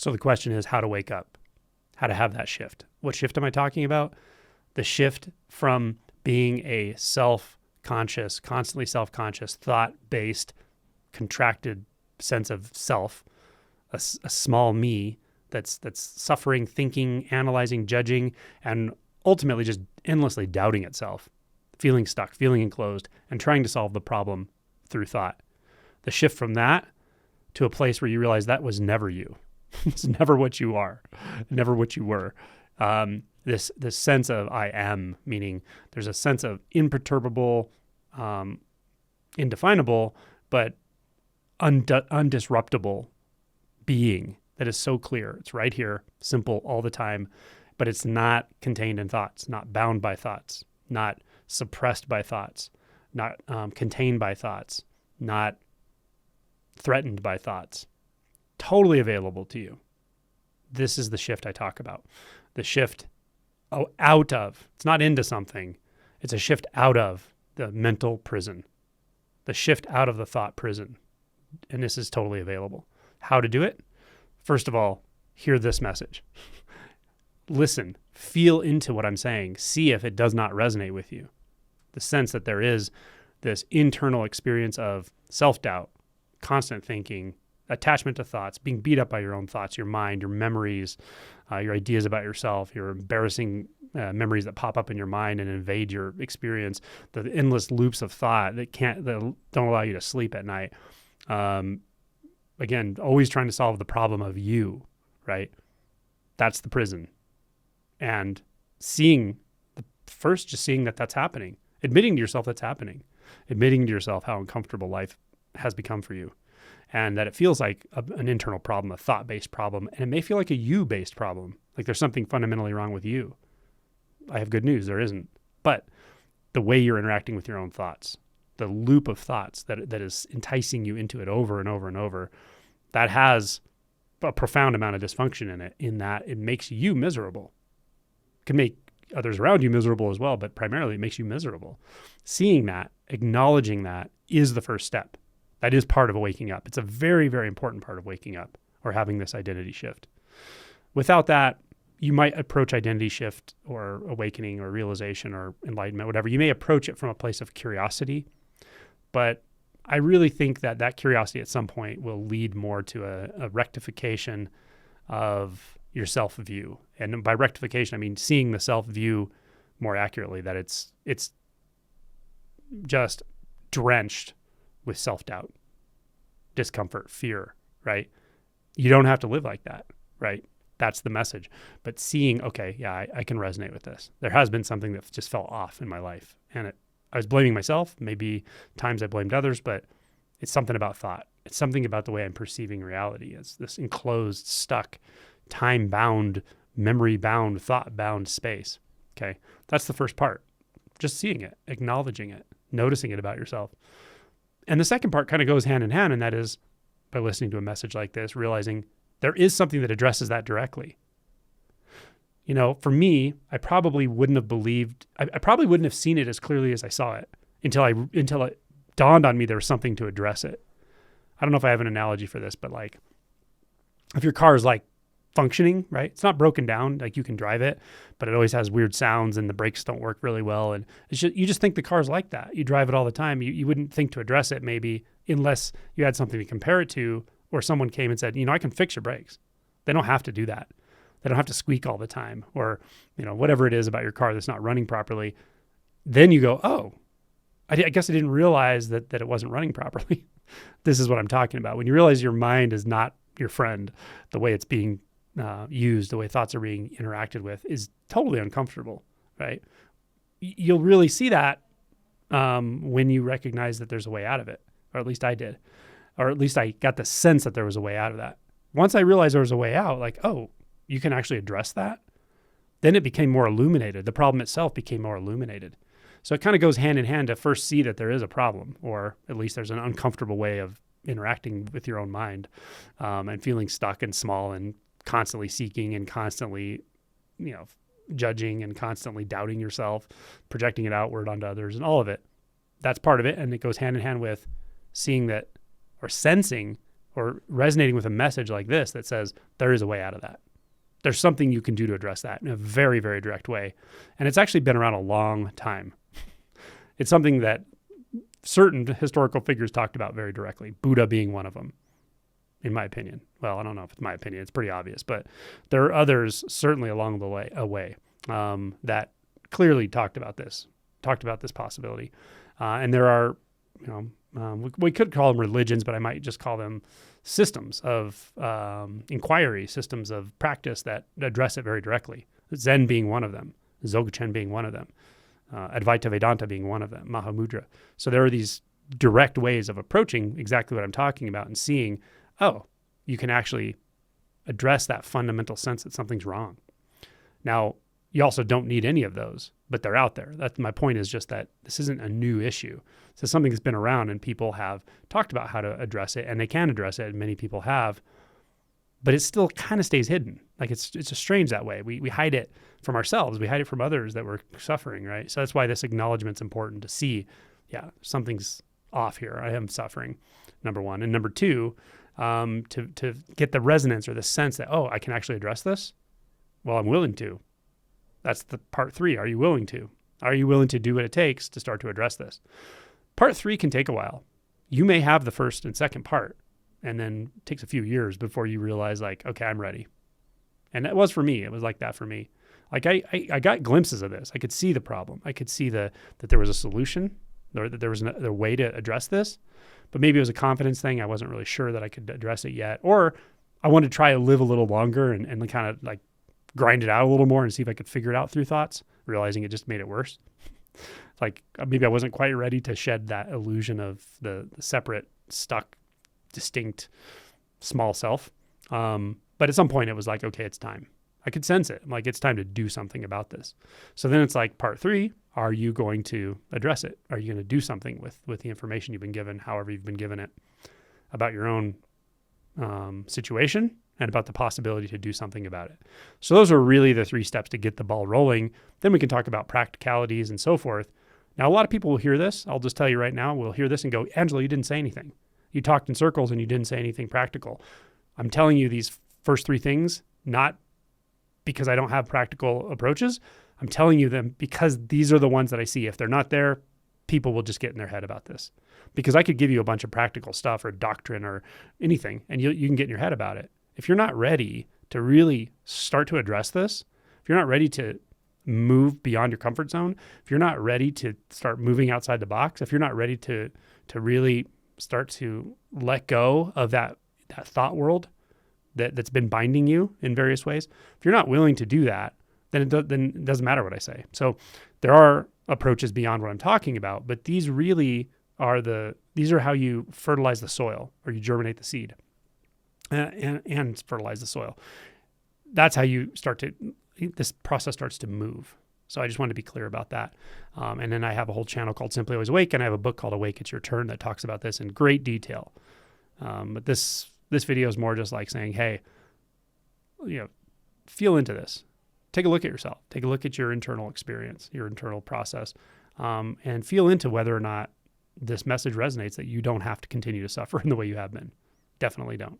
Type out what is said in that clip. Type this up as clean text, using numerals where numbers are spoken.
So the question is how to wake up, how to have that shift. What shift am I talking about? The shift from being a self-conscious, constantly self-conscious, thought-based, contracted sense of self, a small me that's suffering, thinking, analyzing, judging, and ultimately just endlessly doubting itself, feeling stuck, feeling enclosed, and trying to solve the problem through thought. The shift from that to a place where you realize that was never you. It's never what you are, never what you were. This sense of I am, meaning there's a sense of imperturbable, indefinable, but undisruptible being that is so clear. It's right here, simple all the time, but it's not contained in thoughts, not bound by thoughts, not suppressed by thoughts, not contained by thoughts, not threatened by thoughts. Totally available to you. This is the shift I talk about. The shift out of, it's not into something, it's a shift out of the mental prison, the shift out of the thought prison. And this is totally available. How to do it? First of all, hear this message. Listen, feel into what I'm saying. See if it does not resonate with you. The sense that there is this internal experience of self-doubt, constant thinking, attachment to thoughts, being beat up by your own thoughts, your mind, your memories, your ideas about yourself, your embarrassing memories that pop up in your mind and invade your experience, the endless loops of thought that don't allow you to sleep at night. Again, always trying to solve the problem of you, right? That's the prison. And just seeing that that's happening, admitting to yourself that's happening, admitting to yourself how uncomfortable life has become for you, and that it feels like an internal problem, a thought-based problem, and it may feel like a you-based problem, like there's something fundamentally wrong with you. I have good news, there isn't. But the way you're interacting with your own thoughts, the loop of thoughts that is enticing you into it over and over and over, that has a profound amount of dysfunction in it, in that it makes you miserable. It can make others around you miserable as well, but primarily it makes you miserable. Seeing that, acknowledging that is the first step. That is part of waking up. It's a very, very important part of waking up or having this identity shift. Without that, you might approach identity shift or awakening or realization or enlightenment, whatever. You may approach it from a place of curiosity, but I really think that curiosity at some point will lead more to a rectification of your self-view. And by rectification, I mean seeing the self-view more accurately, that it's just drenched with self-doubt, discomfort, fear, right? You don't have to live like that, right? That's the message. But seeing, okay, yeah, I can resonate with this. There has been something that just fell off in my life, and I was blaming myself. Maybe times I blamed others, but it's something about thought. It's something about the way I'm perceiving reality. It's this enclosed, stuck, time-bound, memory-bound, thought-bound space. Okay, that's the first part. Just seeing it, acknowledging it, noticing it about yourself. And the second part kind of goes hand in hand, and that is by listening to a message like this, realizing there is something that addresses that directly. You know, for me, I probably wouldn't have seen it as clearly as I saw it until it dawned on me there was something to address it. I don't know if I have an analogy for this, but like if your car is like functioning, right? It's not broken down, like you can drive it, but it always has weird sounds and the brakes don't work really well. And you just think the car's like that. You drive it all the time. You wouldn't think to address it maybe unless you had something to compare it to, or someone came and said, I can fix your brakes. They don't have to do that. They don't have to squeak all the time, or, whatever it is about your car that's not running properly. Then you go, oh, I guess I didn't realize that it wasn't running properly. This is what I'm talking about. When you realize your mind is not your friend, the way it's being used, the way thoughts are being interacted with is totally uncomfortable, right? You'll really see that when you recognize that there's a way out of it, or at least I did, or at least I got the sense that there was a way out of that. Once I realized there was a way out, like, oh, you can actually address that, then it became more illuminated. The problem itself became more illuminated. So it kind of goes hand in hand to first see that there is a problem, or at least there's an uncomfortable way of interacting with your own mind, and feeling stuck and small and constantly seeking and constantly, judging and constantly doubting yourself, projecting it outward onto others and all of it. That's part of it. And it goes hand in hand with seeing that, or sensing or resonating with a message like this that says there is a way out of that. There's something you can do to address that in a very, very direct way. And it's actually been around a long time. It's something that certain historical figures talked about very directly, Buddha being one of them, in my opinion. Well, I don't know if it's my opinion. It's pretty obvious. But there are others certainly along the way that clearly talked about this possibility. And there are, we could call them religions, but I might just call them systems of inquiry, systems of practice that address it very directly. Zen being one of them, Dzogchen being one of them, Advaita Vedanta being one of them, Mahamudra. So there are these direct ways of approaching exactly what I'm talking about and seeing, oh, you can actually address that fundamental sense that something's wrong. Now, you also don't need any of those, but they're out there. That's my point, is just that this isn't a new issue. So something that's been around and people have talked about how to address it, and they can address it, and many people have, but it still kind of stays hidden. Like it's just strange that way. We hide it from ourselves. We hide it from others that we're suffering, right? So that's why this acknowledgement's important to see, yeah, something's off here. I am suffering, number one. And number two, to get the resonance or the sense that, oh, I can actually address this? Well, I'm willing to. That's the part 3. Are you willing to? Are you willing to do what it takes to start to address this? Part 3 can take a while. You may have the first and second part, and then it takes a few years before you realize, like, okay, I'm ready. And that was for me. It was like that for me. Like I got glimpses of this. I could see the problem. I could see that there was a solution, or that there was a way to address this, but maybe it was a confidence thing. I wasn't really sure that I could address it yet. Or I wanted to try to live a little longer and kind of like grind it out a little more and see if I could figure it out through thoughts, realizing it just made it worse. Like maybe I wasn't quite ready to shed that illusion of the separate, stuck, distinct, small self. But at some point it was like, okay, it's time. I could sense it. Like, it's time to do something about this. So then it's like part 3, are you going to address it? Are you going to do something with the information you've been given, however you've been given it, about your own situation and about the possibility to do something about it? So those are really the 3 steps to get the ball rolling. Then we can talk about practicalities and so forth. Now, a lot of people will hear this. I'll just tell you right now, we'll hear this and go, Angela, you didn't say anything. You talked in circles and you didn't say anything practical. I'm telling you these first 3 things, not because I don't have practical approaches. I'm telling you them because these are the ones that I see. If they're not there, people will just get in their head about this. Because I could give you a bunch of practical stuff or doctrine or anything, and you can get in your head about it. If you're not ready to really start to address this, if you're not ready to move beyond your comfort zone, if you're not ready to start moving outside the box, if you're not ready to really start to let go of that thought world that's been binding you in various ways, if you're not willing to do that, then it doesn't matter what I say. So there are approaches beyond what I'm talking about, but these really are these are how you fertilize the soil, or you germinate the seed and fertilize the soil. That's how this process starts to move. So I just wanted to be clear about that. And then I have a whole channel called Simply Always Awake, and I have a book called Awake, It's Your Turn, that talks about this in great detail. But this video is more just like saying, hey, feel into this. Take a look at yourself. Take a look at your internal experience, your internal process, and feel into whether or not this message resonates, that you don't have to continue to suffer in the way you have been. Definitely don't.